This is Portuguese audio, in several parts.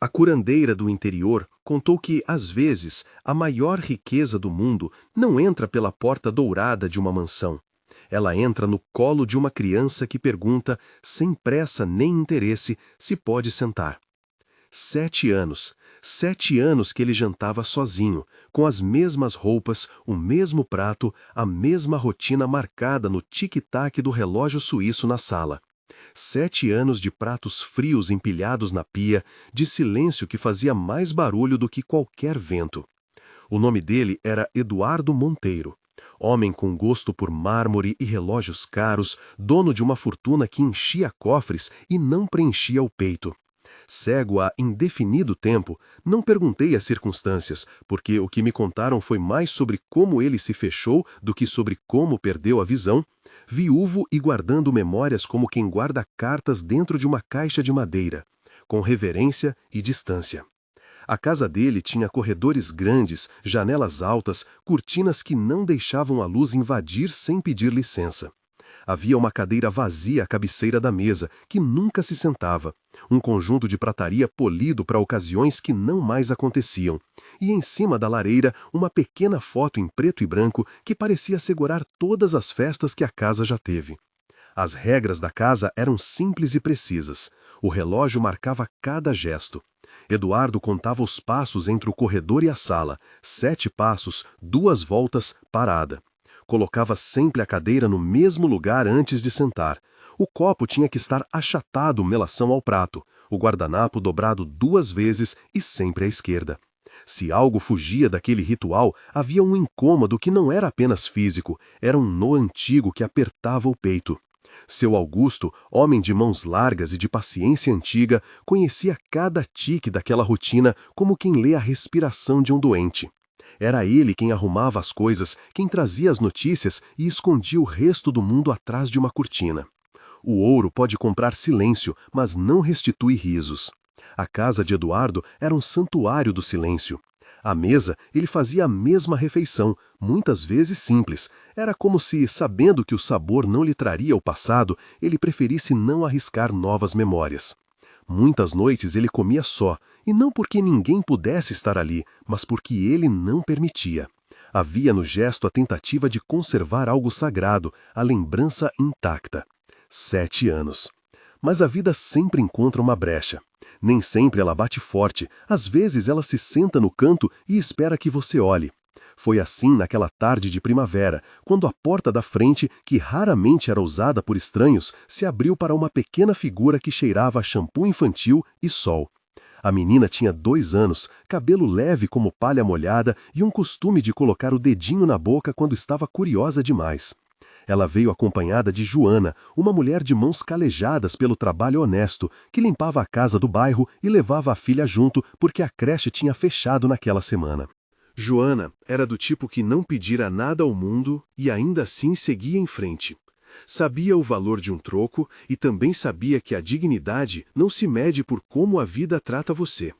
A curandeira do interior contou que, às vezes, a maior riqueza do mundo não entra pela porta dourada de uma mansão. Ela entra no colo de uma criança que pergunta, sem pressa nem interesse, se pode sentar. 7 anos. 7 anos que ele jantava sozinho, com as mesmas roupas, o mesmo prato, a mesma rotina marcada no tic-tac do relógio suíço na sala. 7 anos de pratos frios empilhados na pia, de silêncio que fazia mais barulho do que qualquer vento. O nome dele era Eduardo Monteiro. Homem com gosto por mármore e relógios caros, dono de uma fortuna que enchia cofres e não preenchia o peito. Cego há indefinido tempo, não perguntei as circunstâncias, porque o que me contaram foi mais sobre como ele se fechou do que sobre como perdeu a visão, viúvo e guardando memórias como quem guarda cartas dentro de uma caixa de madeira, com reverência e distância. A casa dele tinha corredores grandes, janelas altas, cortinas que não deixavam a luz invadir sem pedir licença. Havia uma cadeira vazia à cabeceira da mesa, que nunca se sentava, um conjunto de prataria polido para ocasiões que não mais aconteciam, e em cima da lareira uma pequena foto em preto e branco que parecia assegurar todas as festas que a casa já teve. As regras da casa eram simples e precisas. O relógio marcava cada gesto. Eduardo contava os passos entre o corredor e a sala, 7 passos, 2 voltas, parada. Colocava sempre a cadeira no mesmo lugar antes de sentar. O copo tinha que estar achatado melação ao prato, o guardanapo dobrado 2 vezes e sempre à esquerda. Se algo fugia daquele ritual, havia um incômodo que não era apenas físico, era um nó antigo que apertava o peito. Seu Augusto, homem de mãos largas e de paciência antiga, conhecia cada tique daquela rotina como quem lê a respiração de um doente. Era ele quem arrumava as coisas, quem trazia as notícias e escondia o resto do mundo atrás de uma cortina. O ouro pode comprar silêncio, mas não restitui risos. A casa de Eduardo era um santuário do silêncio. À mesa, ele fazia a mesma refeição, muitas vezes simples. Era como se, sabendo que o sabor não lhe traria o passado, ele preferisse não arriscar novas memórias. Muitas noites ele comia só, e não porque ninguém pudesse estar ali, mas porque ele não permitia. Havia no gesto a tentativa de conservar algo sagrado, a lembrança intacta. 7 anos. Mas a vida sempre encontra uma brecha. Nem sempre ela bate forte, às vezes ela se senta no canto e espera que você olhe. Foi assim naquela tarde de primavera, quando a porta da frente, que raramente era usada por estranhos, se abriu para uma pequena figura que cheirava a shampoo infantil e sol. A menina tinha 2 anos, cabelo leve como palha molhada e um costume de colocar o dedinho na boca quando estava curiosa demais. Ela veio acompanhada de Joana, uma mulher de mãos calejadas pelo trabalho honesto, que limpava a casa do bairro e levava a filha junto porque a creche tinha fechado naquela semana. Joana era do tipo que não pedira nada ao mundo e ainda assim seguia em frente. Sabia o valor de um troco e também sabia que a dignidade não se mede por como a vida trata você.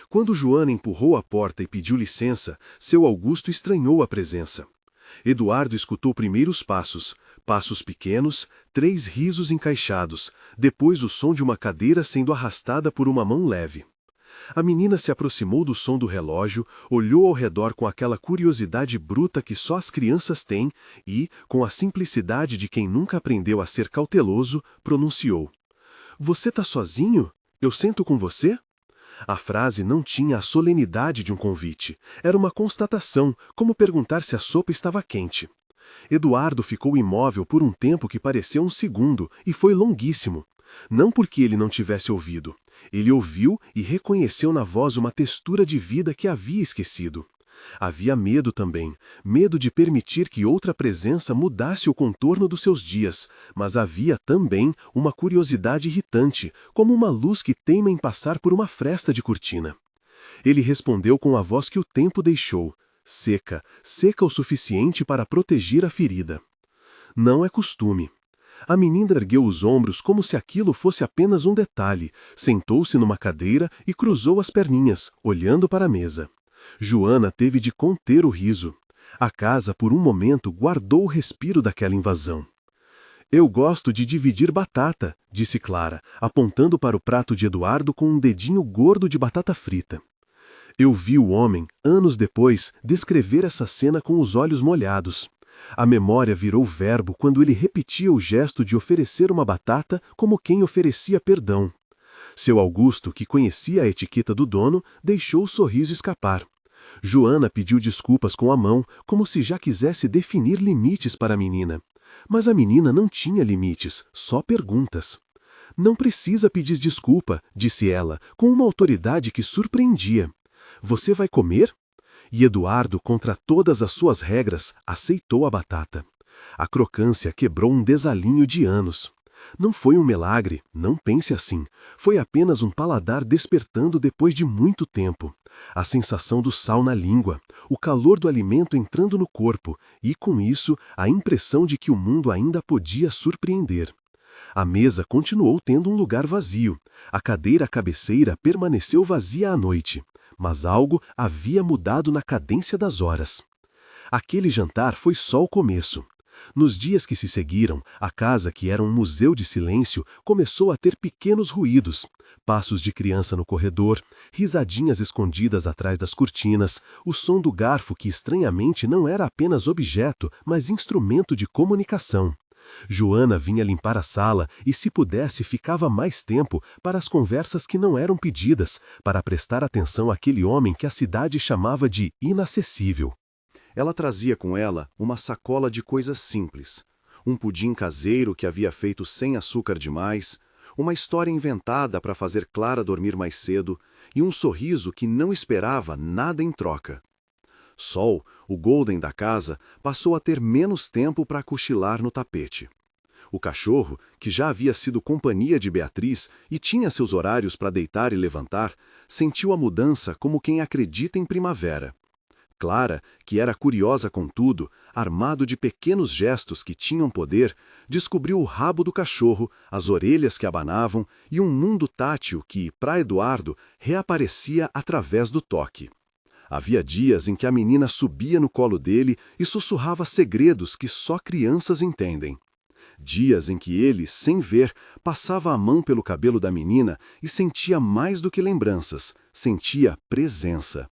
Quando Joana empurrou a porta e pediu licença, seu Augusto estranhou a presença. Eduardo escutou primeiro os passos, passos pequenos, 3 risos encaixados, depois o som de uma cadeira sendo arrastada por uma mão leve. A menina se aproximou do som do relógio, olhou ao redor com aquela curiosidade bruta que só as crianças têm e, com a simplicidade de quem nunca aprendeu a ser cauteloso, pronunciou: "Você tá sozinho? Eu sento com você?" A frase não tinha a solenidade de um convite. Era uma constatação, como perguntar se a sopa estava quente. Eduardo ficou imóvel por um tempo que pareceu um segundo, e foi longuíssimo. Não porque ele não tivesse ouvido. Ele ouviu e reconheceu na voz uma textura de vida que havia esquecido. Havia medo também, medo de permitir que outra presença mudasse o contorno dos seus dias, mas havia também uma curiosidade irritante, como uma luz que teima em passar por uma fresta de cortina. Ele respondeu com a voz que o tempo deixou, seca, seca o suficiente para proteger a ferida. Não é costume. A menina ergueu os ombros como se aquilo fosse apenas um detalhe, sentou-se numa cadeira e cruzou as perninhas, olhando para a mesa. Joana teve de conter o riso. A casa, por um momento, guardou o respiro daquela invasão. Eu gosto de dividir batata, disse Clara, apontando para o prato de Eduardo com um dedinho gordo de batata frita. Eu vi o homem, anos depois, descrever essa cena com os olhos molhados. A memória virou verbo quando ele repetia o gesto de oferecer uma batata como quem oferecia perdão. Seu Augusto, que conhecia a etiqueta do dono, deixou o sorriso escapar. Joana pediu desculpas com a mão, como se já quisesse definir limites para a menina. Mas a menina não tinha limites, só perguntas. Não precisa pedir desculpa, disse ela, com uma autoridade que surpreendia. Você vai comer? E Eduardo, contra todas as suas regras, aceitou a batata. A crocância quebrou um desalinho de anos. Não foi um milagre, não pense assim. Foi apenas um paladar despertando depois de muito tempo. A sensação do sal na língua, o calor do alimento entrando no corpo e, com isso, a impressão de que o mundo ainda podia surpreender. A mesa continuou tendo um lugar vazio. A cadeira cabeceira permaneceu vazia à noite. Mas algo havia mudado na cadência das horas. Aquele jantar foi só o começo. Nos dias que se seguiram, a casa, que era um museu de silêncio, começou a ter pequenos ruídos. Passos de criança no corredor, risadinhas escondidas atrás das cortinas, o som do garfo que estranhamente não era apenas objeto, mas instrumento de comunicação. Joana vinha limpar a sala e, se pudesse, ficava mais tempo para as conversas que não eram pedidas, para prestar atenção àquele homem que a cidade chamava de inacessível. Ela trazia com ela uma sacola de coisas simples, um pudim caseiro que havia feito sem açúcar demais, uma história inventada para fazer Clara dormir mais cedo e um sorriso que não esperava nada em troca. Sol, o Golden da casa, passou a ter menos tempo para cochilar no tapete. O cachorro, que já havia sido companhia de Beatriz e tinha seus horários para deitar e levantar, sentiu a mudança como quem acredita em primavera. Clara, que era curiosa com tudo, armado de pequenos gestos que tinham poder, descobriu o rabo do cachorro, as orelhas que abanavam e um mundo tátil que, para Eduardo, reaparecia através do toque. Havia dias em que a menina subia no colo dele e sussurrava segredos que só crianças entendem. Dias em que ele, sem ver, passava a mão pelo cabelo da menina e sentia mais do que lembranças, sentia presença.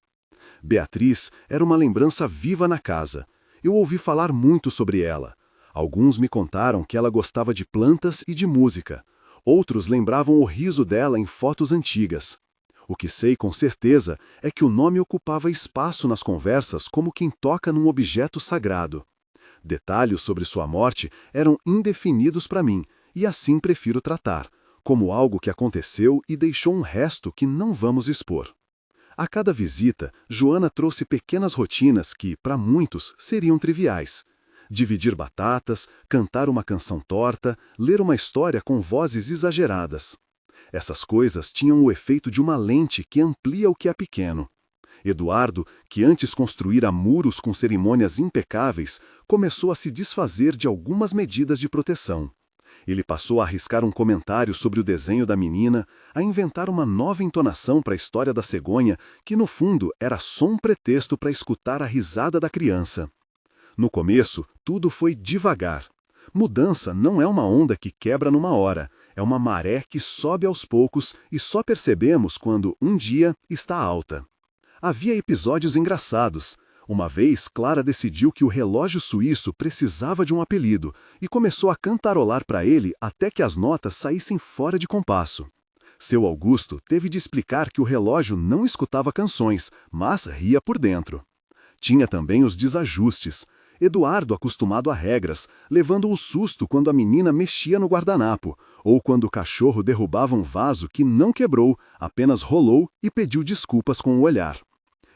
Beatriz era uma lembrança viva na casa. Eu ouvi falar muito sobre ela. Alguns me contaram que ela gostava de plantas e de música. Outros lembravam o riso dela em fotos antigas. O que sei com certeza é que o nome ocupava espaço nas conversas como quem toca num objeto sagrado. Detalhes sobre sua morte eram indefinidos para mim, e assim prefiro tratar, como algo que aconteceu e deixou um resto que não vamos expor. A cada visita, Joana trouxe pequenas rotinas que, para muitos, seriam triviais. Dividir batatas, cantar uma canção torta, ler uma história com vozes exageradas. Essas coisas tinham o efeito de uma lente que amplia o que é pequeno. Eduardo, que antes construíra muros com cerimônias impecáveis, começou a se desfazer de algumas medidas de proteção. Ele passou a arriscar um comentário sobre o desenho da menina, a inventar uma nova entonação para a história da cegonha, que no fundo era só um pretexto para escutar a risada da criança. No começo, tudo foi devagar. Mudança não é uma onda que quebra numa hora, é uma maré que sobe aos poucos e só percebemos quando, um dia, está alta. Havia episódios engraçados. Uma vez, Clara decidiu que o relógio suíço precisava de um apelido e começou a cantarolar para ele até que as notas saíssem fora de compasso. Seu Augusto teve de explicar que o relógio não escutava canções, mas ria por dentro. Tinha também os desajustes. Eduardo, acostumado a regras, levando um susto quando a menina mexia no guardanapo, ou quando o cachorro derrubava um vaso que não quebrou, apenas rolou e pediu desculpas com o olhar.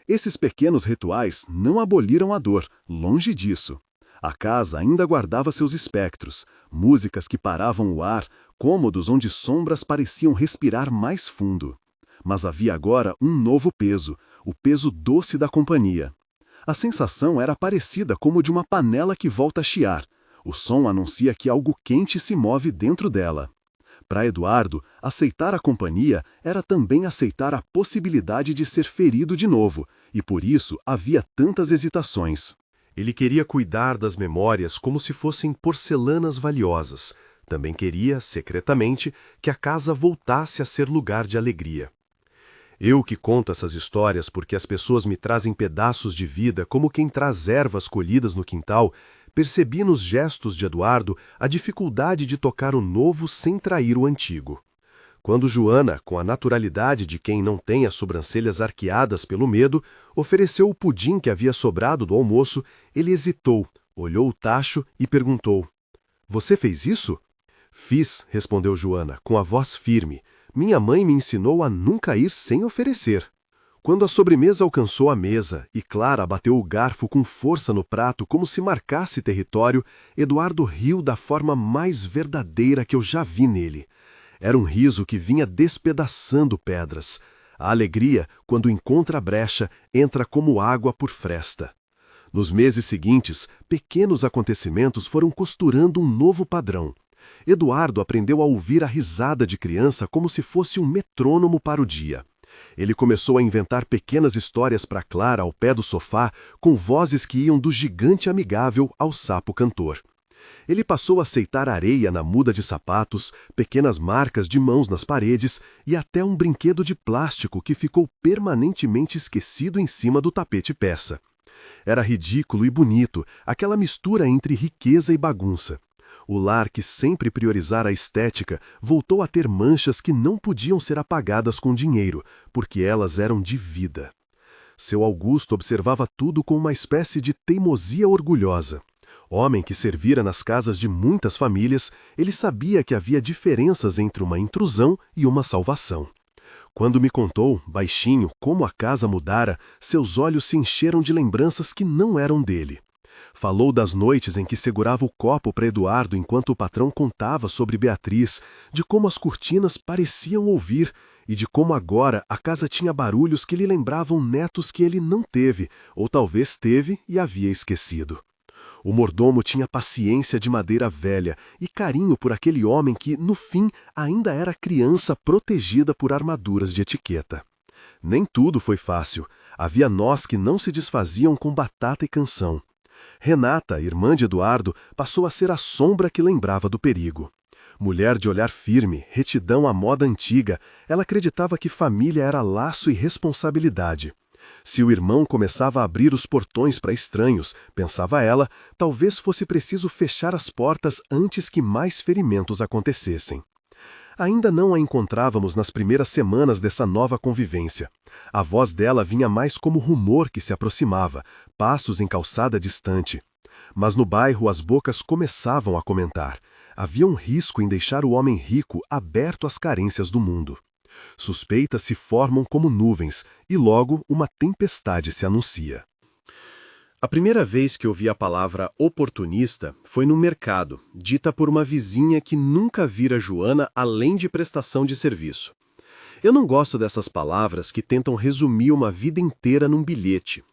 Esses pequenos rituais não aboliram a dor, longe disso. A casa ainda guardava seus espectros, músicas que paravam o ar, cômodos onde sombras pareciam respirar mais fundo. Mas havia agora um novo peso, o peso doce da companhia. A sensação era parecida como de uma panela que volta a chiar. O som anuncia que algo quente se move dentro dela. Para Eduardo, aceitar a companhia era também aceitar a possibilidade de ser ferido de novo, e por isso havia tantas hesitações. Ele queria cuidar das memórias como se fossem porcelanas valiosas. Também queria, secretamente, que a casa voltasse a ser lugar de alegria. Eu que conto essas histórias porque as pessoas me trazem pedaços de vida como quem traz ervas colhidas no quintal, percebi nos gestos de Eduardo a dificuldade de tocar o novo sem trair o antigo. Quando Joana, com a naturalidade de quem não tem as sobrancelhas arqueadas pelo medo, ofereceu o pudim que havia sobrado do almoço, ele hesitou, olhou o tacho e perguntou: "Você fez isso?" "Fiz", respondeu Joana, com a voz firme. "Minha mãe me ensinou a nunca ir sem oferecer." Quando a sobremesa alcançou a mesa e Clara bateu o garfo com força no prato como se marcasse território, Eduardo riu da forma mais verdadeira que eu já vi nele. Era um riso que vinha despedaçando pedras. A alegria, quando encontra a brecha, entra como água por fresta. Nos meses seguintes, pequenos acontecimentos foram costurando um novo padrão. Eduardo aprendeu a ouvir a risada de criança como se fosse um metrônomo para o dia. Ele começou a inventar pequenas histórias para Clara ao pé do sofá, com vozes que iam do gigante amigável ao sapo cantor. Ele passou a aceitar areia na muda de sapatos, pequenas marcas de mãos nas paredes e até um brinquedo de plástico que ficou permanentemente esquecido em cima do tapete persa. Era ridículo e bonito, aquela mistura entre riqueza e bagunça. O lar que sempre priorizara a estética voltou a ter manchas que não podiam ser apagadas com dinheiro, porque elas eram de vida. Seu Augusto observava tudo com uma espécie de teimosia orgulhosa. Homem que servira nas casas de muitas famílias, ele sabia que havia diferenças entre uma intrusão e uma salvação. Quando me contou, baixinho, como a casa mudara, seus olhos se encheram de lembranças que não eram dele. Falou das noites em que segurava o copo para Eduardo enquanto o patrão contava sobre Beatriz, de como as cortinas pareciam ouvir e de como agora a casa tinha barulhos que lhe lembravam netos que ele não teve, ou talvez teve e havia esquecido. O mordomo tinha paciência de madeira velha e carinho por aquele homem que, no fim, ainda era criança protegida por armaduras de etiqueta. Nem tudo foi fácil. Havia nós que não se desfaziam com batata e canção. Renata, irmã de Eduardo, passou a ser a sombra que lembrava do perigo. Mulher de olhar firme, retidão à moda antiga, ela acreditava que família era laço e responsabilidade. Se o irmão começava a abrir os portões para estranhos, pensava ela, talvez fosse preciso fechar as portas antes que mais ferimentos acontecessem. Ainda não a encontrávamos nas primeiras semanas dessa nova convivência. A voz dela vinha mais como rumor que se aproximava, passos em calçada distante. Mas no bairro as bocas começavam a comentar. Havia um risco em deixar o homem rico aberto às carências do mundo. Suspeitas se formam como nuvens, e logo uma tempestade se anuncia. A primeira vez que ouvi a palavra oportunista foi no mercado, dita por uma vizinha que nunca vira Joana além de prestação de serviço. Eu não gosto dessas palavras que tentam resumir uma vida inteira num bilhete.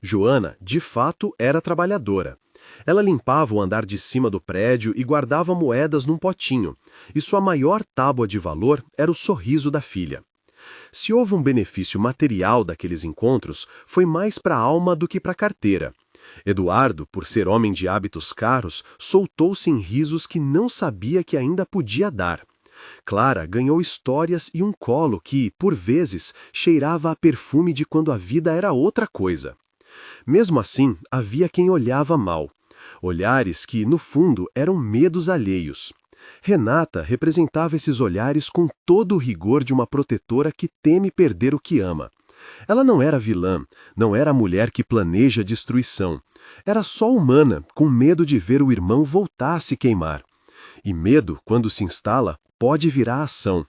Joana, de fato, era trabalhadora. Ela limpava o andar de cima do prédio e guardava moedas num potinho, e sua maior tábua de valor era o sorriso da filha. Se houve um benefício material daqueles encontros, foi mais para a alma do que para a carteira. Eduardo, por ser homem de hábitos caros, soltou-se em risos que não sabia que ainda podia dar. Clara ganhou histórias e um colo que, por vezes, cheirava a perfume de quando a vida era outra coisa. Mesmo assim, havia quem olhava mal. Olhares que, no fundo, eram medos alheios. Renata representava esses olhares com todo o rigor de uma protetora que teme perder o que ama. Ela não era vilã, não era a mulher que planeja destruição. Era só humana, com medo de ver o irmão voltar a se queimar. E medo, quando se instala, pode virar ação.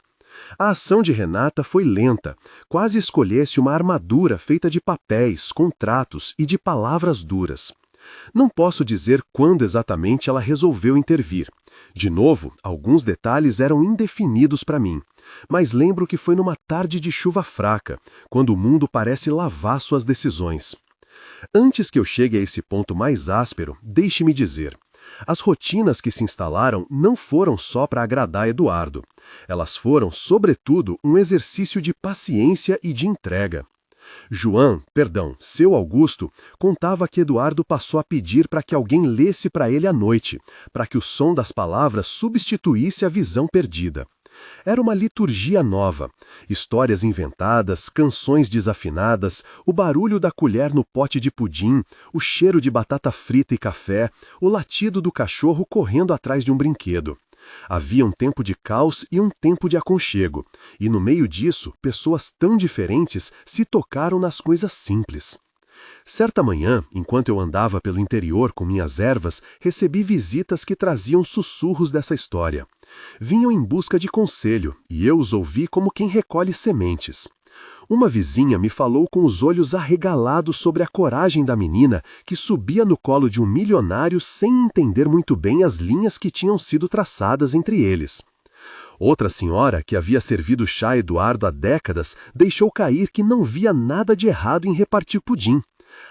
A ação de Renata foi lenta, quase escolhesse uma armadura feita de papéis, contratos e de palavras duras. Não posso dizer quando exatamente ela resolveu intervir. De novo, alguns detalhes eram indefinidos para mim, mas lembro que foi numa tarde de chuva fraca, quando o mundo parece lavar suas decisões. Antes que eu chegue a esse ponto mais áspero, deixe-me dizer. As rotinas que se instalaram não foram só para agradar Eduardo. Elas foram, sobretudo, um exercício de paciência e de entrega. Seu Augusto, contava que Eduardo passou a pedir para que alguém lesse para ele à noite, para que o som das palavras substituísse a visão perdida. Era uma liturgia nova, histórias inventadas, canções desafinadas, o barulho da colher no pote de pudim, o cheiro de batata frita e café, o latido do cachorro correndo atrás de um brinquedo. Havia um tempo de caos e um tempo de aconchego, e no meio disso, pessoas tão diferentes se tocaram nas coisas simples. Certa manhã, enquanto eu andava pelo interior com minhas ervas, recebi visitas que traziam sussurros dessa história. Vinham em busca de conselho, e eu os ouvi como quem recolhe sementes. Uma vizinha me falou com os olhos arregalados sobre a coragem da menina que subia no colo de um milionário sem entender muito bem as linhas que tinham sido traçadas entre eles. Outra senhora, que havia servido chá a Eduardo há décadas, deixou cair que não via nada de errado em repartir pudim.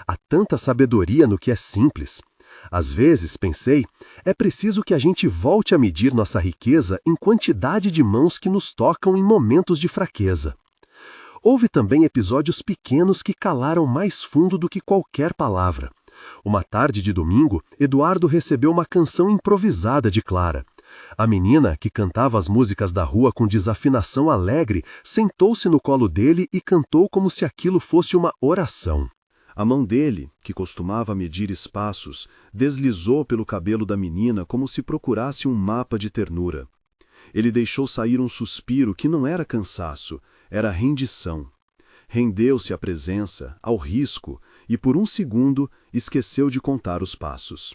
Há tanta sabedoria no que é simples. Às vezes, pensei, é preciso que a gente volte a medir nossa riqueza em quantidade de mãos que nos tocam em momentos de fraqueza. Houve também episódios pequenos que calaram mais fundo do que qualquer palavra. Uma tarde de domingo, Eduardo recebeu uma canção improvisada de Clara. A menina, que cantava as músicas da rua com desafinação alegre, sentou-se no colo dele e cantou como se aquilo fosse uma oração. A mão dele, que costumava medir espaços, deslizou pelo cabelo da menina como se procurasse um mapa de ternura. Ele deixou sair um suspiro que não era cansaço, era rendição. Rendeu-se à presença, ao risco, e por um segundo esqueceu de contar os passos.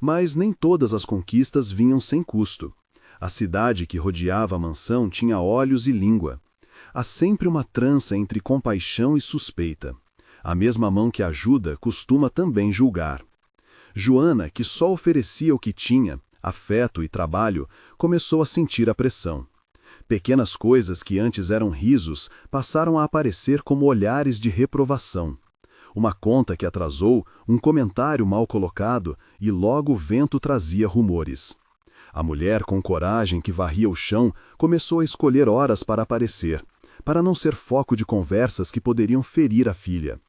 Mas nem todas as conquistas vinham sem custo. A cidade que rodeava a mansão tinha olhos e língua. Há sempre uma trança entre compaixão e suspeita. A mesma mão que ajuda costuma também julgar. Joana, que só oferecia o que tinha, afeto e trabalho, começou a sentir a pressão. Pequenas coisas que antes eram risos passaram a aparecer como olhares de reprovação. Uma conta que atrasou, um comentário mal colocado, e logo o vento trazia rumores. A mulher com coragem que varria o chão começou a escolher horas para aparecer, para não ser foco de conversas que poderiam ferir a filha.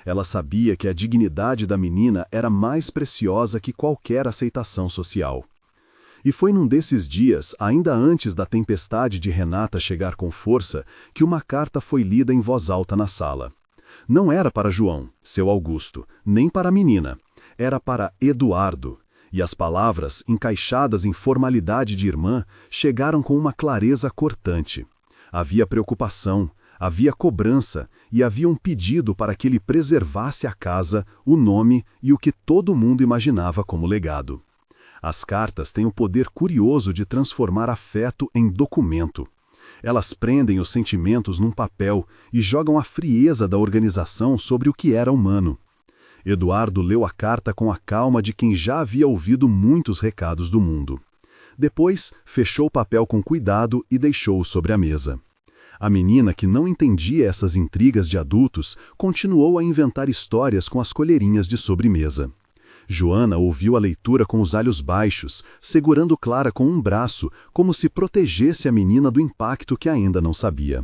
Ela sabia que a dignidade da menina era mais preciosa que qualquer aceitação social. E foi num desses dias, ainda antes da tempestade de Renata chegar com força, que uma carta foi lida em voz alta na sala. Não era para João, seu Augusto, nem para a menina. Era para Eduardo. E as palavras, encaixadas em formalidade de irmã, chegaram com uma clareza cortante. Havia preocupação, havia cobrança e havia um pedido para que ele preservasse a casa, o nome e o que todo mundo imaginava como legado. As cartas têm o poder curioso de transformar afeto em documento. Elas prendem os sentimentos num papel e jogam a frieza da organização sobre o que era humano. Eduardo leu a carta com a calma de quem já havia ouvido muitos recados do mundo. Depois, fechou o papel com cuidado e deixou-o sobre a mesa. A menina, que não entendia essas intrigas de adultos, continuou a inventar histórias com as colherinhas de sobremesa. Joana ouviu a leitura com os olhos baixos, segurando Clara com um braço, como se protegesse a menina do impacto que ainda não sabia.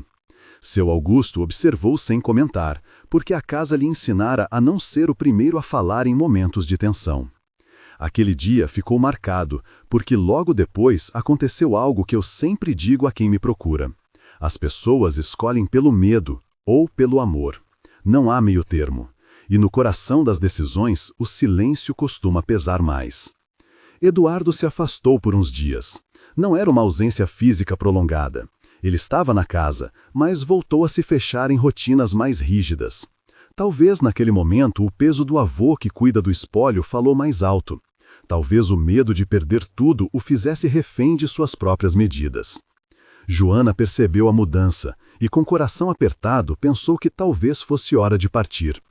Seu Augusto observou sem comentar, porque a casa lhe ensinara a não ser o primeiro a falar em momentos de tensão. Aquele dia ficou marcado, porque logo depois aconteceu algo que eu sempre digo a quem me procura. As pessoas escolhem pelo medo ou pelo amor. Não há meio termo. E no coração das decisões, o silêncio costuma pesar mais. Eduardo se afastou por uns dias. Não era uma ausência física prolongada. Ele estava na casa, mas voltou a se fechar em rotinas mais rígidas. Talvez naquele momento o peso do avô que cuida do espólio falou mais alto. Talvez o medo de perder tudo o fizesse refém de suas próprias medidas. Joana percebeu a mudança e, com o coração apertado, pensou que talvez fosse hora de partir.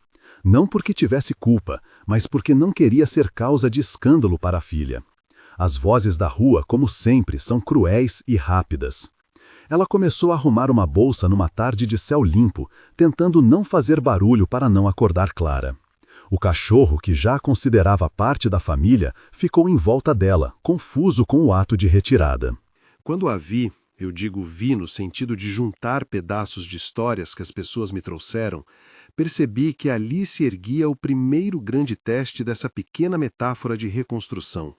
Não porque tivesse culpa, mas porque não queria ser causa de escândalo para a filha. As vozes da rua, como sempre, são cruéis e rápidas. Ela começou a arrumar uma bolsa numa tarde de céu limpo, tentando não fazer barulho para não acordar Clara. O cachorro, que já a considerava parte da família, ficou em volta dela, confuso com o ato de retirada. Quando a vi, eu digo vi no sentido de juntar pedaços de histórias que as pessoas me trouxeram, percebi que ali se erguia o primeiro grande teste dessa pequena metáfora de reconstrução.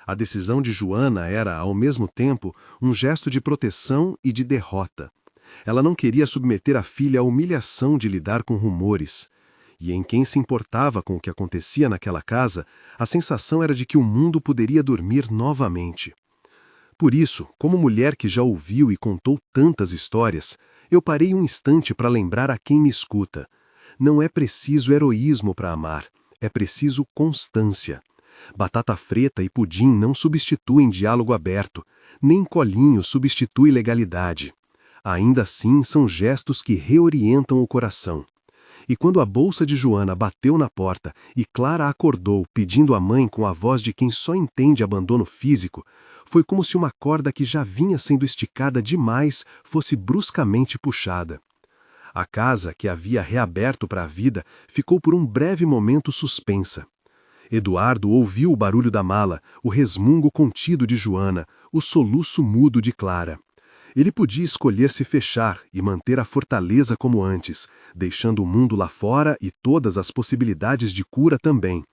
A decisão de Joana era, ao mesmo tempo, um gesto de proteção e de derrota. Ela não queria submeter a filha à humilhação de lidar com rumores. E em quem se importava com o que acontecia naquela casa, a sensação era de que o mundo poderia dormir novamente. Por isso, como mulher que já ouviu e contou tantas histórias, eu parei um instante para lembrar a quem me escuta. Não é preciso heroísmo para amar, é preciso constância. Batata frita e pudim não substituem diálogo aberto, nem colinho substitui legalidade. Ainda assim, são gestos que reorientam o coração. E quando a bolsa de Joana bateu na porta e Clara acordou pedindo à mãe com a voz de quem só entende abandono físico, foi como se uma corda que já vinha sendo esticada demais fosse bruscamente puxada. A casa, que havia reaberto para a vida, ficou por um breve momento suspensa. Eduardo ouviu o barulho da mala, o resmungo contido de Joana, o soluço mudo de Clara. Ele podia escolher se fechar e manter a fortaleza como antes, deixando o mundo lá fora e todas as possibilidades de cura também.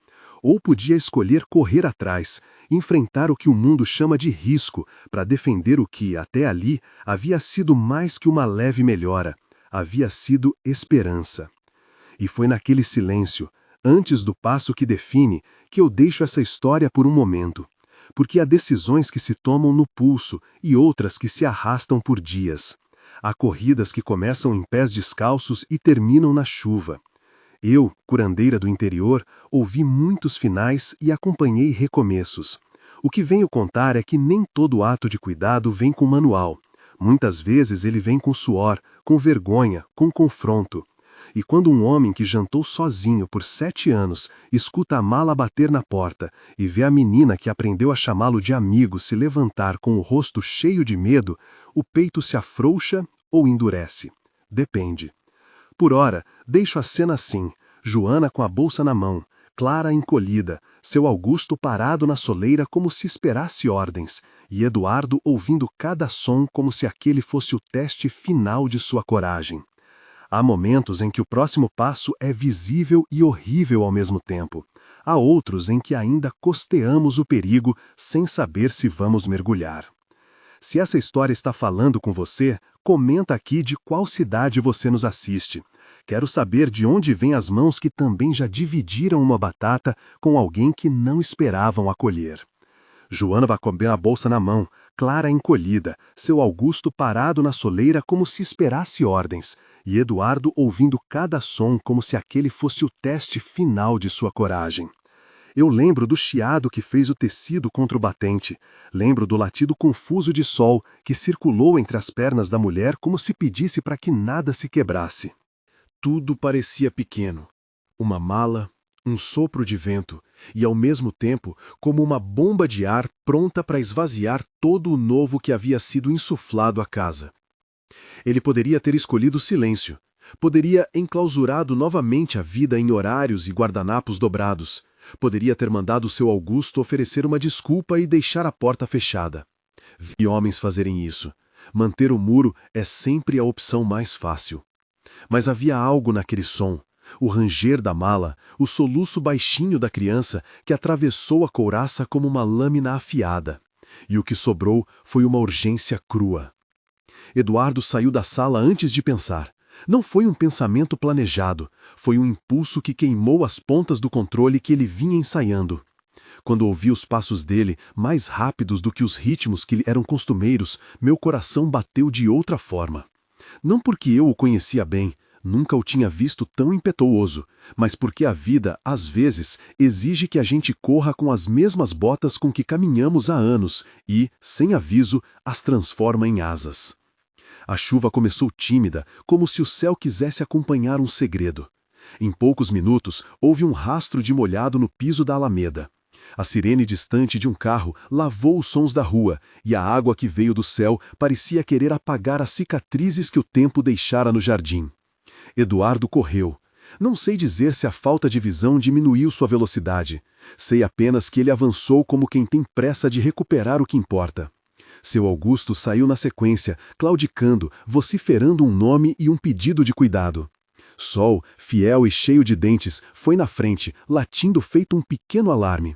Ou podia escolher correr atrás, enfrentar o que o mundo chama de risco, para defender o que, até ali, havia sido mais que uma leve melhora. Havia sido esperança. E foi naquele silêncio, antes do passo que define, que eu deixo essa história por um momento. Porque há decisões que se tomam no pulso e outras que se arrastam por dias. Há corridas que começam em pés descalços e terminam na chuva. Eu, curandeira do interior, ouvi muitos finais e acompanhei recomeços. O que venho contar é que nem todo ato de cuidado vem com manual. Muitas vezes ele vem com suor, com vergonha, com confronto. E quando um homem que jantou sozinho por 7 anos escuta a mala bater na porta e vê a menina que aprendeu a chamá-lo de amigo se levantar com o rosto cheio de medo, o peito se afrouxa ou endurece. Depende. Por ora, deixo a cena assim, Joana com a bolsa na mão, Clara encolhida, seu Augusto parado na soleira como se esperasse ordens, e Eduardo ouvindo cada som como se aquele fosse o teste final de sua coragem. Há momentos em que o próximo passo é visível e horrível ao mesmo tempo. Há outros em que ainda costeamos o perigo sem saber se vamos mergulhar. Se essa história está falando com você, comenta aqui de qual cidade você nos assiste. Quero saber de onde vêm as mãos que também já dividiram uma batata com alguém que não esperavam acolher. Joana vai comer a bolsa na mão, Clara encolhida, seu Augusto parado na soleira como se esperasse ordens, e Eduardo ouvindo cada som como se aquele fosse o teste final de sua coragem. Eu lembro do chiado que fez o tecido contra o batente, lembro do latido confuso de sol que circulou entre as pernas da mulher como se pedisse para que nada se quebrasse. Tudo parecia pequeno. Uma mala, um sopro de vento, e ao mesmo tempo como uma bomba de ar pronta para esvaziar todo o novo que havia sido insuflado à casa. Ele poderia ter escolhido silêncio, poderia enclausurado novamente a vida em horários e guardanapos dobrados, poderia ter mandado seu Augusto oferecer uma desculpa e deixar a porta fechada. Vi homens fazerem isso. Manter o muro é sempre a opção mais fácil. Mas havia algo naquele som, o ranger da mala, o soluço baixinho da criança que atravessou a couraça como uma lâmina afiada. E o que sobrou foi uma urgência crua. Eduardo saiu da sala antes de pensar. Não foi um pensamento planejado, foi um impulso que queimou as pontas do controle que ele vinha ensaiando. Quando ouvi os passos dele, mais rápidos do que os ritmos que lhe eram costumeiros, meu coração bateu de outra forma. Não porque eu o conhecia bem, nunca o tinha visto tão impetuoso, mas porque a vida, às vezes, exige que a gente corra com as mesmas botas com que caminhamos há anos e, sem aviso, as transforma em asas. A chuva começou tímida, como se o céu quisesse acompanhar um segredo. Em poucos minutos, houve um rastro de molhado no piso da alameda. A sirene distante de um carro lavou os sons da rua, e a água que veio do céu parecia querer apagar as cicatrizes que o tempo deixara no jardim. Eduardo correu. Não sei dizer se a falta de visão diminuiu sua velocidade. Sei apenas que ele avançou como quem tem pressa de recuperar o que importa. Seu Augusto saiu na sequência, claudicando, vociferando um nome e um pedido de cuidado. Sol, fiel e cheio de dentes, foi na frente, latindo feito um pequeno alarme.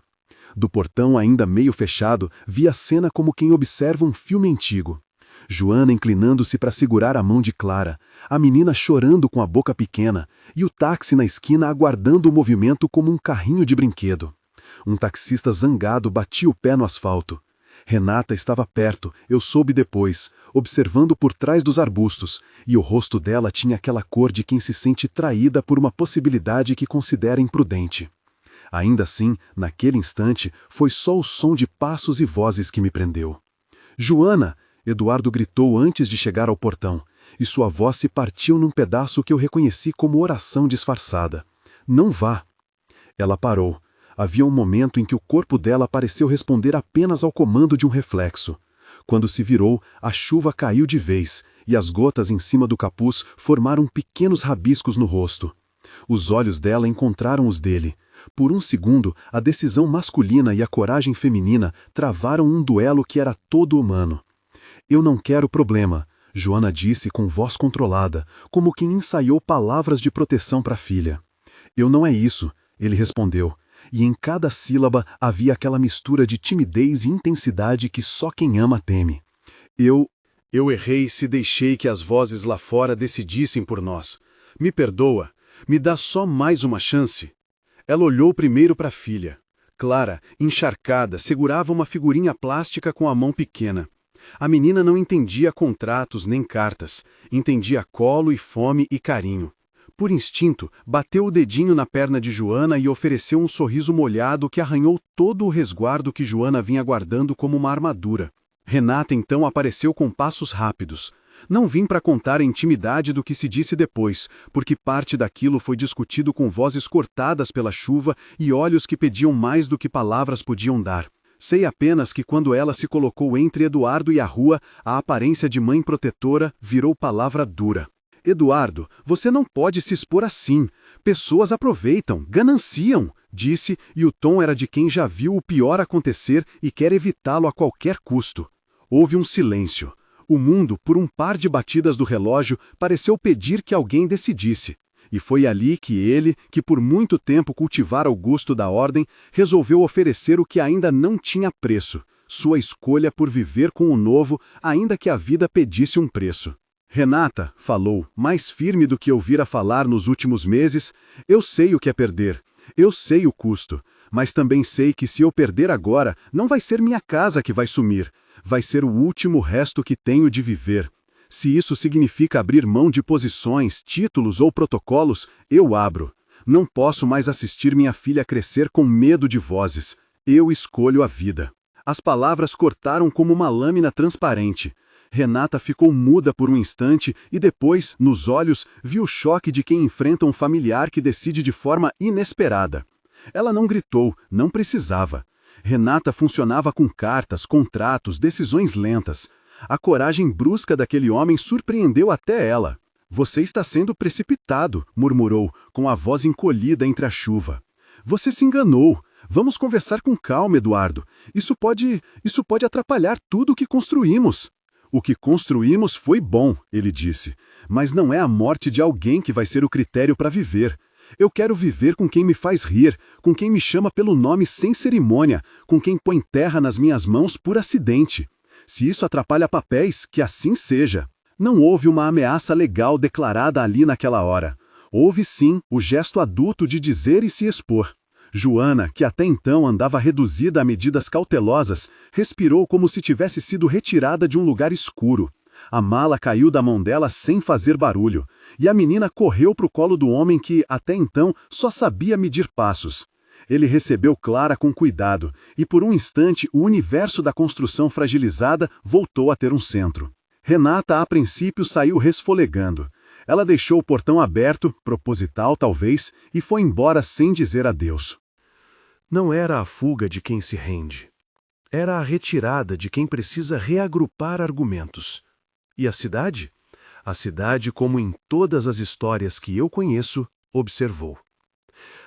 Do portão ainda meio fechado, vi a cena como quem observa um filme antigo. Joana inclinando-se para segurar a mão de Clara, a menina chorando com a boca pequena, e o táxi na esquina aguardando o movimento como um carrinho de brinquedo. Um taxista zangado batia o pé no asfalto. Renata estava perto, eu soube depois, observando por trás dos arbustos, e o rosto dela tinha aquela cor de quem se sente traída por uma possibilidade que considera imprudente. Ainda assim, naquele instante, foi só o som de passos e vozes que me prendeu. «Joana!» Eduardo gritou antes de chegar ao portão, e sua voz se partiu num pedaço que eu reconheci como oração disfarçada. «Não vá!» Ela parou. Havia um momento em que o corpo dela pareceu responder apenas ao comando de um reflexo. Quando se virou, a chuva caiu de vez, e as gotas em cima do capuz formaram pequenos rabiscos no rosto. Os olhos dela encontraram os dele. Por um segundo, a decisão masculina e a coragem feminina travaram um duelo que era todo humano. «Eu não quero problema», Joana disse com voz controlada, como quem ensaiou palavras de proteção para a filha. «Eu não é isso», ele respondeu, e em cada sílaba havia aquela mistura de timidez e intensidade que só quem ama teme. Eu errei se deixei que as vozes lá fora decidissem por nós. Me perdoa, me dá só mais uma chance». Ela olhou primeiro para a filha. Clara, encharcada, segurava uma figurinha plástica com a mão pequena. A menina não entendia contratos nem cartas, entendia colo e fome e carinho. Por instinto, bateu o dedinho na perna de Joana e ofereceu um sorriso molhado que arranhou todo o resguardo que Joana vinha guardando como uma armadura. Renata então apareceu com passos rápidos. Não vim para contar a intimidade do que se disse depois, porque parte daquilo foi discutido com vozes cortadas pela chuva e olhos que pediam mais do que palavras podiam dar. Sei apenas que quando ela se colocou entre Eduardo e a rua, a aparência de mãe protetora virou palavra dura. «Eduardo, você não pode se expor assim. Pessoas aproveitam, gananciam», disse, e o tom era de quem já viu o pior acontecer e quer evitá-lo a qualquer custo. Houve um silêncio. O mundo, por um par de batidas do relógio, pareceu pedir que alguém decidisse. E foi ali que ele, que por muito tempo cultivara o gosto da ordem, resolveu oferecer o que ainda não tinha preço, sua escolha por viver com o novo, ainda que a vida pedisse um preço. «Renata», falou, mais firme do que eu vira falar nos últimos meses, «eu sei o que é perder, eu sei o custo, mas também sei que se eu perder agora, não vai ser minha casa que vai sumir, vai ser o último resto que tenho de viver. Se isso significa abrir mão de posições, títulos ou protocolos, eu abro. Não posso mais assistir minha filha crescer com medo de vozes. Eu escolho a vida». As palavras cortaram como uma lâmina transparente. Renata ficou muda por um instante e depois, nos olhos, viu o choque de quem enfrenta um familiar que decide de forma inesperada. Ela não gritou, não precisava. Renata funcionava com cartas, contratos, decisões lentas. A coragem brusca daquele homem surpreendeu até ela. «Você está sendo precipitado», murmurou, com a voz encolhida entre a chuva. «Você se enganou. Vamos conversar com calma, Eduardo. Isso pode atrapalhar tudo o que construímos». «O que construímos foi bom», ele disse, «mas não é a morte de alguém que vai ser o critério para viver. Eu quero viver com quem me faz rir, com quem me chama pelo nome sem cerimônia, com quem põe terra nas minhas mãos por acidente. Se isso atrapalha papéis, que assim seja». Não houve uma ameaça legal declarada ali naquela hora. Houve sim o gesto adulto de dizer e se expor. Joana, que até então andava reduzida a medidas cautelosas, respirou como se tivesse sido retirada de um lugar escuro. A mala caiu da mão dela sem fazer barulho, e a menina correu para o colo do homem que, até então, só sabia medir passos. Ele recebeu Clara com cuidado, e por um instante o universo da construção fragilizada voltou a ter um centro. Renata, a princípio, saiu resfolegando. Ela deixou o portão aberto, proposital talvez, e foi embora sem dizer adeus. Não era a fuga de quem se rende. Era a retirada de quem precisa reagrupar argumentos. E a cidade? A cidade, como em todas as histórias que eu conheço, observou.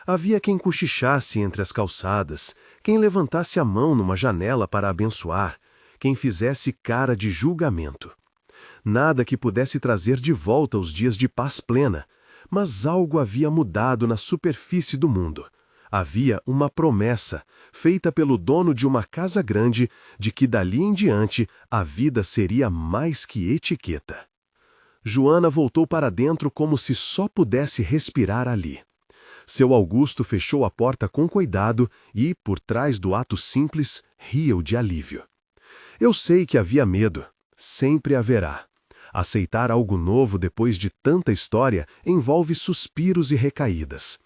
Havia quem cochichasse entre as calçadas, quem levantasse a mão numa janela para abençoar, quem fizesse cara de julgamento. Nada que pudesse trazer de volta os dias de paz plena, mas algo havia mudado na superfície do mundo. Havia uma promessa, feita pelo dono de uma casa grande, de que dali em diante a vida seria mais que etiqueta. Joana voltou para dentro como se só pudesse respirar ali. Seu Augusto fechou a porta com cuidado e, por trás do ato simples, riu de alívio. Eu sei que havia medo. Sempre haverá. Aceitar algo novo depois de tanta história envolve suspiros e recaídas.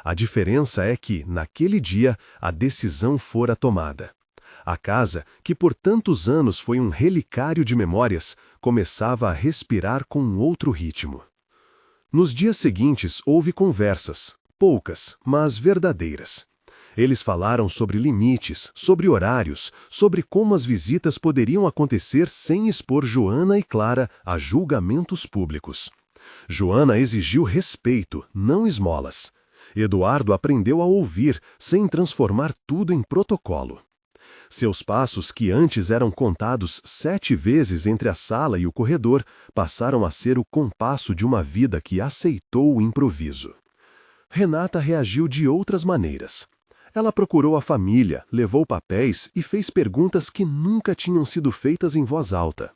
A diferença é que, naquele dia, a decisão fora tomada. A casa, que por tantos anos foi um relicário de memórias, começava a respirar com outro ritmo. Nos dias seguintes houve conversas, poucas, mas verdadeiras. Eles falaram sobre limites, sobre horários, sobre como as visitas poderiam acontecer sem expor Joana e Clara a julgamentos públicos. Joana exigiu respeito, não esmolas. Eduardo aprendeu a ouvir, sem transformar tudo em protocolo. Seus passos, que antes eram contados 7 vezes entre a sala e o corredor, passaram a ser o compasso de uma vida que aceitou o improviso. Renata reagiu de outras maneiras. Ela procurou a família, levou papéis e fez perguntas que nunca tinham sido feitas em voz alta.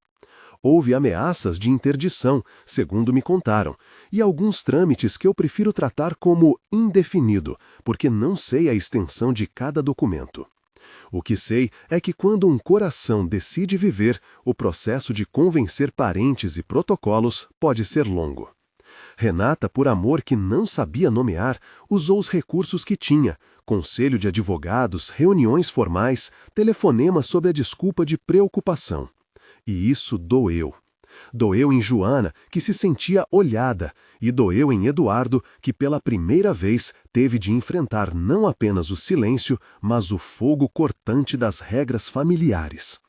Houve ameaças de interdição, segundo me contaram, e alguns trâmites que eu prefiro tratar como indefinido, porque não sei a extensão de cada documento. O que sei é que quando um coração decide viver, o processo de convencer parentes e protocolos pode ser longo. Renata, por amor que não sabia nomear, usou os recursos que tinha, conselho de advogados, reuniões formais, telefonemas sob a desculpa de preocupação. E isso doeu. Doeu em Joana, que se sentia olhada, e doeu em Eduardo, que pela primeira vez teve de enfrentar não apenas o silêncio, mas o fogo cortante das regras familiares.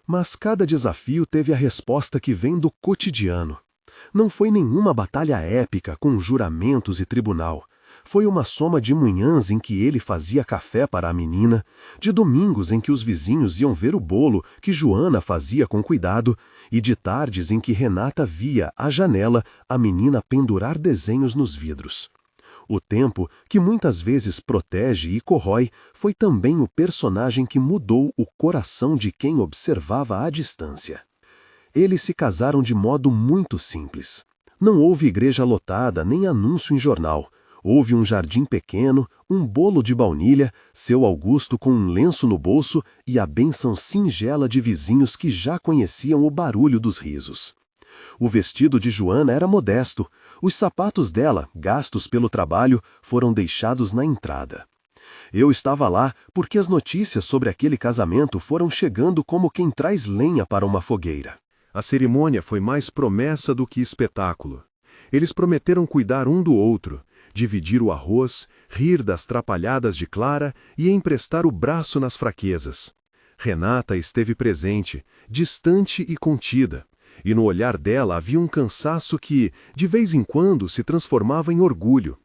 Mas cada desafio teve a resposta que vem do cotidiano. Não foi nenhuma batalha épica com juramentos e tribunal. Foi uma soma de manhãs em que ele fazia café para a menina, de domingos em que os vizinhos iam ver o bolo que Joana fazia com cuidado, e de tardes em que Renata via, à janela, a menina pendurar desenhos nos vidros. O tempo, que muitas vezes protege e corrói, foi também o personagem que mudou o coração de quem observava à distância. Eles se casaram de modo muito simples. Não houve igreja lotada nem anúncio em jornal. Houve um jardim pequeno, um bolo de baunilha, seu Augusto com um lenço no bolso e a bênção singela de vizinhos que já conheciam o barulho dos risos. O vestido de Joana era modesto. Os sapatos dela, gastos pelo trabalho, foram deixados na entrada. Eu estava lá porque as notícias sobre aquele casamento foram chegando como quem traz lenha para uma fogueira. A cerimônia foi mais promessa do que espetáculo. Eles prometeram cuidar um do outro, dividir o arroz, rir das trapalhadas de Clara e emprestar o braço nas fraquezas. Renata esteve presente, distante e contida, e no olhar dela havia um cansaço que, de vez em quando, se transformava em orgulho.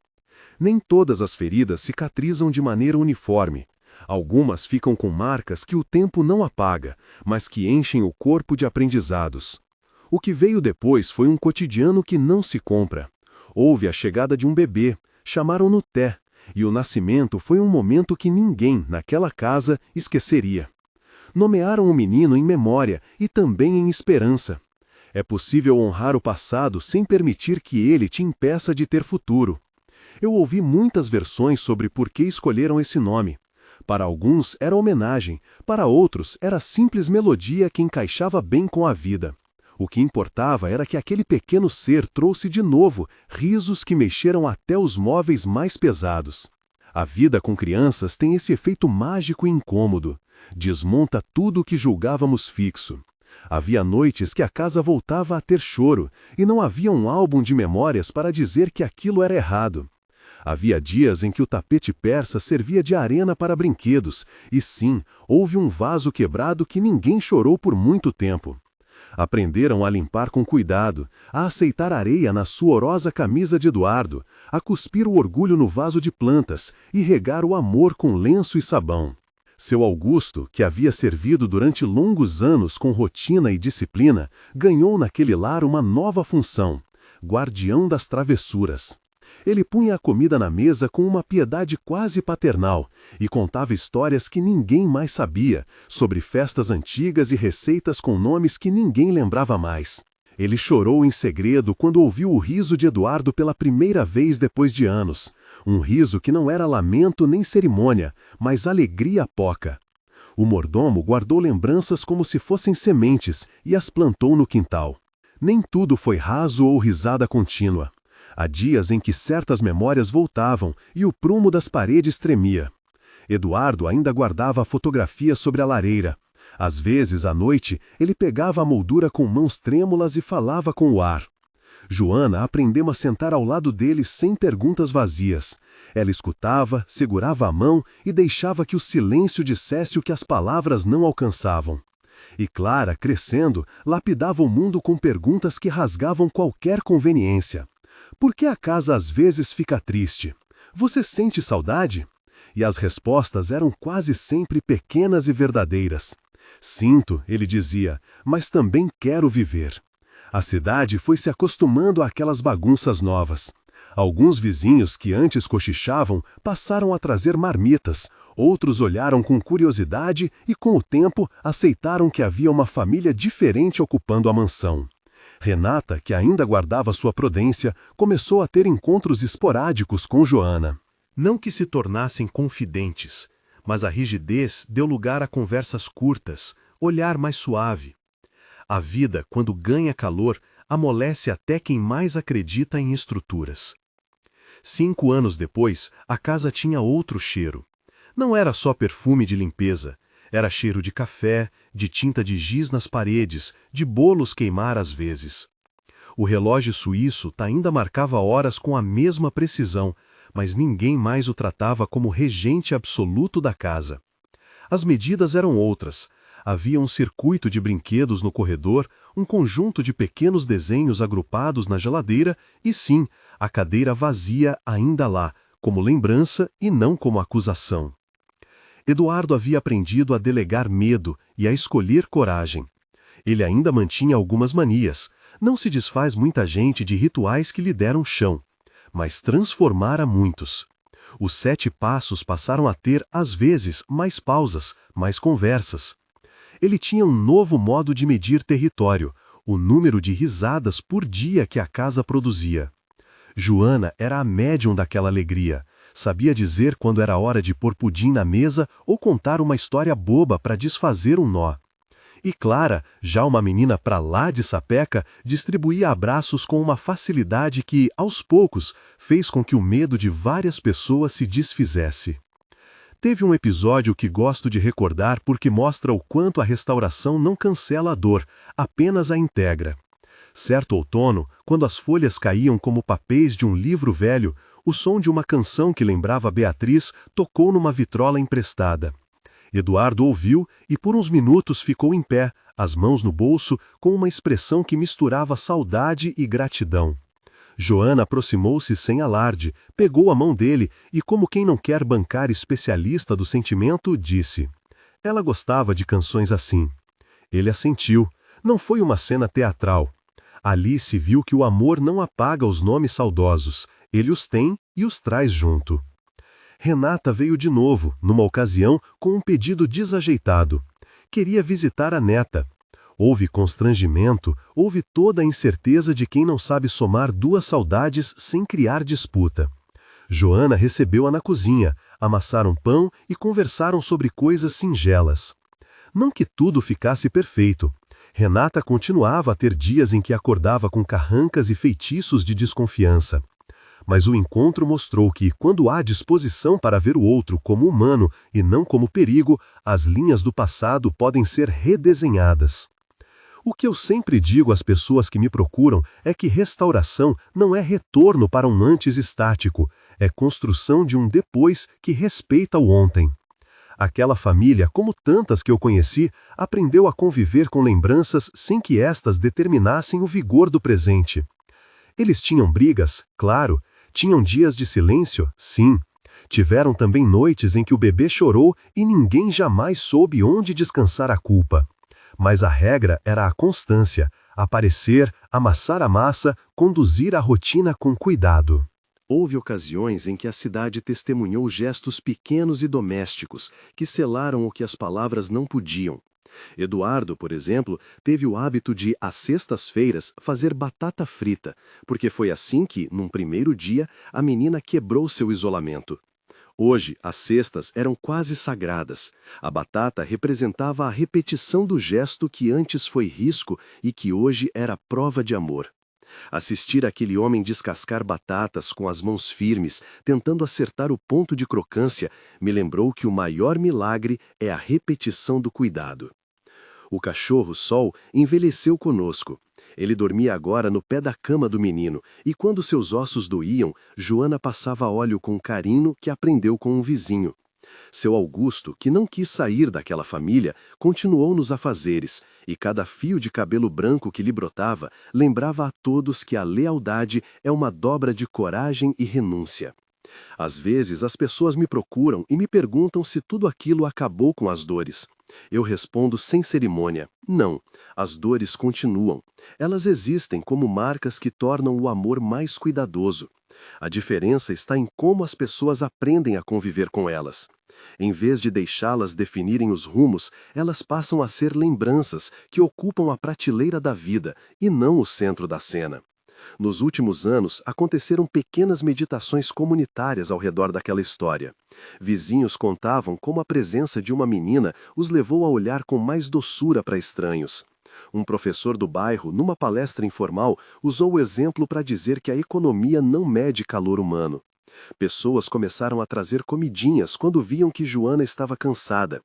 Nem todas as feridas cicatrizam de maneira uniforme. Algumas ficam com marcas que o tempo não apaga, mas que enchem o corpo de aprendizados. O que veio depois foi um cotidiano que não se compra. Houve a chegada de um bebê, chamaram-no Té, e o nascimento foi um momento que ninguém, naquela casa, esqueceria. Nomearam o menino em memória e também em esperança. É possível honrar o passado sem permitir que ele te impeça de ter futuro. Eu ouvi muitas versões sobre por que escolheram esse nome. Para alguns era homenagem, para outros era simples melodia que encaixava bem com a vida. O que importava era que aquele pequeno ser trouxe de novo risos que mexeram até os móveis mais pesados. A vida com crianças tem esse efeito mágico e incômodo. Desmonta tudo o que julgávamos fixo. Havia noites que a casa voltava a ter choro, e não havia um álbum de memórias para dizer que aquilo era errado. Havia dias em que o tapete persa servia de arena para brinquedos, e sim, houve um vaso quebrado que ninguém chorou por muito tempo. Aprenderam a limpar com cuidado, a aceitar areia na suorosa camisa de Eduardo, a cuspir o orgulho no vaso de plantas e regar o amor com lenço e sabão. Seu Augusto, que havia servido durante longos anos com rotina e disciplina, ganhou naquele lar uma nova função: guardião das travessuras. Ele punha a comida na mesa com uma piedade quase paternal e contava histórias que ninguém mais sabia, sobre festas antigas e receitas com nomes que ninguém lembrava mais. Ele chorou em segredo quando ouviu o riso de Eduardo pela primeira vez depois de anos. Um riso que não era lamento nem cerimônia, mas alegria poca. O mordomo guardou lembranças como se fossem sementes e as plantou no quintal. Nem tudo foi raso ou risada contínua. Há dias em que certas memórias voltavam e o prumo das paredes tremia. Eduardo ainda guardava a fotografia sobre a lareira. Às vezes, à noite, ele pegava a moldura com mãos trêmulas e falava com o ar. Joana aprendeu a sentar ao lado dele sem perguntas vazias. Ela escutava, segurava a mão e deixava que o silêncio dissesse o que as palavras não alcançavam. E Clara, crescendo, lapidava o mundo com perguntas que rasgavam qualquer conveniência. Por que a casa às vezes fica triste? Você sente saudade? E as respostas eram quase sempre pequenas e verdadeiras. Sinto, ele dizia, mas também quero viver. A cidade foi se acostumando àquelas bagunças novas. Alguns vizinhos que antes cochichavam passaram a trazer marmitas, outros olharam com curiosidade e, com o tempo, aceitaram que havia uma família diferente ocupando a mansão. Renata, que ainda guardava sua prudência, começou a ter encontros esporádicos com Joana. Não que se tornassem confidentes, mas a rigidez deu lugar a conversas curtas, olhar mais suave. A vida, quando ganha calor, amolece até quem mais acredita em estruturas. 5 anos depois, a casa tinha outro cheiro. Não era só perfume de limpeza, era cheiro de café, de tinta de giz nas paredes, de bolos queimar às vezes. O relógio suíço ainda marcava horas com a mesma precisão, mas ninguém mais o tratava como regente absoluto da casa. As medidas eram outras. Havia um circuito de brinquedos no corredor, um conjunto de pequenos desenhos agrupados na geladeira e, sim, a cadeira vazia ainda lá, como lembrança e não como acusação. Eduardo havia aprendido a delegar medo e a escolher coragem. Ele ainda mantinha algumas manias. Não se desfaz muita gente de rituais que lhe deram chão, mas transformara muitos. Os 7 passos passaram a ter, às vezes, mais pausas, mais conversas. Ele tinha um novo modo de medir território, o número de risadas por dia que a casa produzia. Joana era a médium daquela alegria. Sabia dizer quando era hora de pôr pudim na mesa ou contar uma história boba para desfazer um nó. E Clara, já uma menina pra lá de sapeca, distribuía abraços com uma facilidade que, aos poucos, fez com que o medo de várias pessoas se desfizesse. Teve um episódio que gosto de recordar porque mostra o quanto a restauração não cancela a dor, apenas a integra. Certo outono, quando as folhas caíam como papéis de um livro velho, o som de uma canção que lembrava Beatriz tocou numa vitrola emprestada. Eduardo ouviu e por uns minutos ficou em pé, as mãos no bolso, com uma expressão que misturava saudade e gratidão. Joana aproximou-se sem alarde, pegou a mão dele e, como quem não quer bancar especialista do sentimento, disse. Ela gostava de canções assim. Ele assentiu. Não foi uma cena teatral. Ali se viu que o amor não apaga os nomes saudosos. Ele os tem e os traz junto. Renata veio de novo, numa ocasião, com um pedido desajeitado. Queria visitar a neta. Houve constrangimento, houve toda a incerteza de quem não sabe somar 2 saudades sem criar disputa. Joana recebeu-a na cozinha, amassaram pão e conversaram sobre coisas singelas. Não que tudo ficasse perfeito. Renata continuava a ter dias em que acordava com carrancas e feitiços de desconfiança. Mas o encontro mostrou que, quando há disposição para ver o outro como humano e não como perigo, as linhas do passado podem ser redesenhadas. O que eu sempre digo às pessoas que me procuram é que restauração não é retorno para um antes estático, é construção de um depois que respeita o ontem. Aquela família, como tantas que eu conheci, aprendeu a conviver com lembranças sem que estas determinassem o vigor do presente. Eles tinham brigas, claro. Tinham dias de silêncio, sim. Tiveram também noites em que o bebê chorou e ninguém jamais soube onde descansar a culpa. Mas a regra era a constância, aparecer, amassar a massa, conduzir a rotina com cuidado. Houve ocasiões em que a cidade testemunhou gestos pequenos e domésticos que selaram o que as palavras não podiam. Eduardo, por exemplo, teve o hábito de, às sextas-feiras, fazer batata frita, porque foi assim que, num primeiro dia, a menina quebrou seu isolamento. Hoje, as cestas eram quase sagradas. A batata representava a repetição do gesto que antes foi risco e que hoje era prova de amor. Assistir aquele homem descascar batatas com as mãos firmes, tentando acertar o ponto de crocância, me lembrou que o maior milagre é a repetição do cuidado. O cachorro Sol envelheceu conosco. Ele dormia agora no pé da cama do menino, e quando seus ossos doíam, Joana passava óleo com carinho que aprendeu com um vizinho. Seu Augusto, que não quis sair daquela família, continuou nos afazeres, e cada fio de cabelo branco que lhe brotava lembrava a todos que a lealdade é uma dobra de coragem e renúncia. Às vezes as pessoas me procuram e me perguntam se tudo aquilo acabou com as dores. Eu respondo sem cerimônia: não, as dores continuam. Elas existem como marcas que tornam o amor mais cuidadoso. A diferença está em como as pessoas aprendem a conviver com elas. Em vez de deixá-las definirem os rumos, elas passam a ser lembranças que ocupam a prateleira da vida e não o centro da cena. Nos últimos anos, aconteceram pequenas meditações comunitárias ao redor daquela história. Vizinhos contavam como a presença de uma menina os levou a olhar com mais doçura para estranhos. Um professor do bairro, numa palestra informal, usou o exemplo para dizer que a economia não mede calor humano. Pessoas começaram a trazer comidinhas quando viam que Joana estava cansada.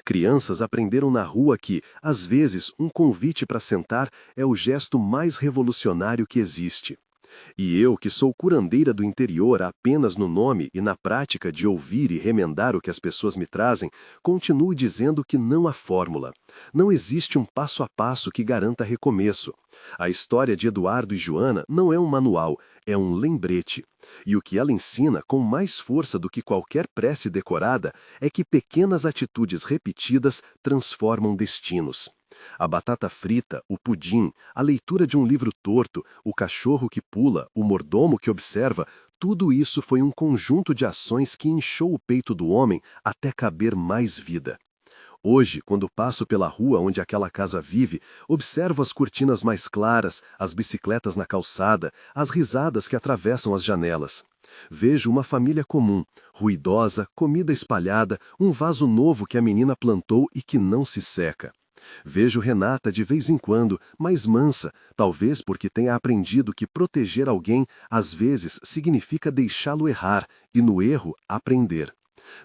Crianças aprenderam na rua que, às vezes, um convite para sentar é o gesto mais revolucionário que existe. E eu, que sou curandeira do interior apenas no nome e na prática de ouvir e remendar o que as pessoas me trazem, continuo dizendo que não há fórmula. Não existe um passo a passo que garanta recomeço. A história de Eduardo e Joana não é um manual, é um lembrete. E o que ela ensina, com mais força do que qualquer prece decorada, é que pequenas atitudes repetidas transformam destinos. A batata frita, o pudim, a leitura de um livro torto, o cachorro que pula, o mordomo que observa, tudo isso foi um conjunto de ações que inchou o peito do homem até caber mais vida. Hoje, quando passo pela rua onde aquela casa vive, observo as cortinas mais claras, as bicicletas na calçada, as risadas que atravessam as janelas. Vejo uma família comum, ruidosa, comida espalhada, um vaso novo que a menina plantou e que não se seca. Vejo Renata de vez em quando, mais mansa, talvez porque tenha aprendido que proteger alguém às vezes significa deixá-lo errar e no erro aprender.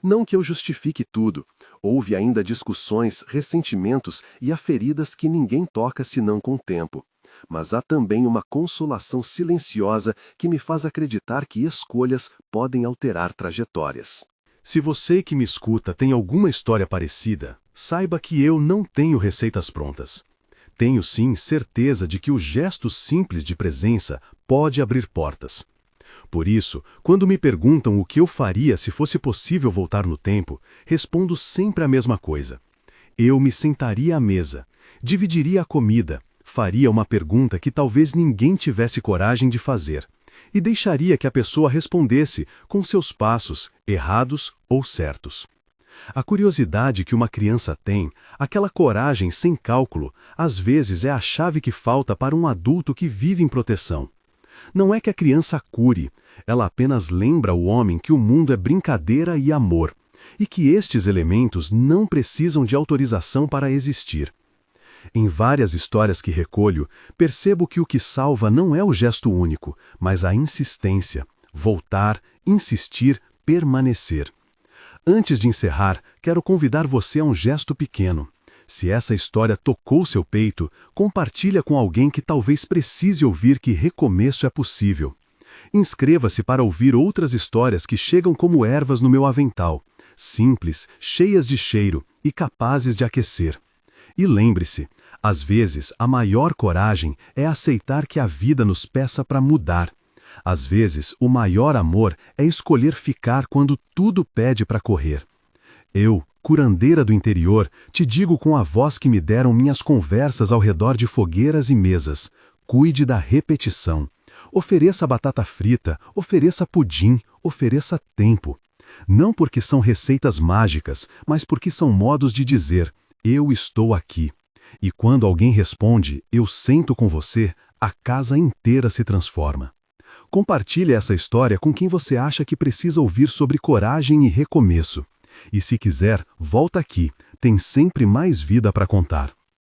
Não que eu justifique tudo. Houve ainda discussões, ressentimentos e há feridas que ninguém toca senão com o tempo. Mas há também uma consolação silenciosa que me faz acreditar que escolhas podem alterar trajetórias. Se você que me escuta tem alguma história parecida, saiba que eu não tenho receitas prontas. Tenho sim certeza de que o gesto simples de presença pode abrir portas. Por isso, quando me perguntam o que eu faria se fosse possível voltar no tempo, respondo sempre a mesma coisa. Eu me sentaria à mesa, dividiria a comida, faria uma pergunta que talvez ninguém tivesse coragem de fazer, e deixaria que a pessoa respondesse com seus passos, errados ou certos. A curiosidade que uma criança tem, aquela coragem sem cálculo, às vezes é a chave que falta para um adulto que vive em proteção. Não é que a criança cure, ela apenas lembra o homem que o mundo é brincadeira e amor, e que estes elementos não precisam de autorização para existir. Em várias histórias que recolho, percebo que o que salva não é o gesto único, mas a insistência, voltar, insistir, permanecer. Antes de encerrar, quero convidar você a um gesto pequeno. Se essa história tocou seu peito, compartilha com alguém que talvez precise ouvir que recomeço é possível. Inscreva-se para ouvir outras histórias que chegam como ervas no meu avental, simples, cheias de cheiro e capazes de aquecer. E lembre-se, às vezes a maior coragem é aceitar que a vida nos peça para mudar. Às vezes, o maior amor é escolher ficar quando tudo pede para correr. Eu, curandeira do interior, te digo com a voz que me deram minhas conversas ao redor de fogueiras e mesas: cuide da repetição. Ofereça batata frita, ofereça pudim, ofereça tempo. Não porque são receitas mágicas, mas porque são modos de dizer: eu estou aqui. E quando alguém responde: eu sento com você, a casa inteira se transforma. Compartilhe essa história com quem você acha que precisa ouvir sobre coragem e recomeço. E se quiser, volta aqui, tem sempre mais vida para contar.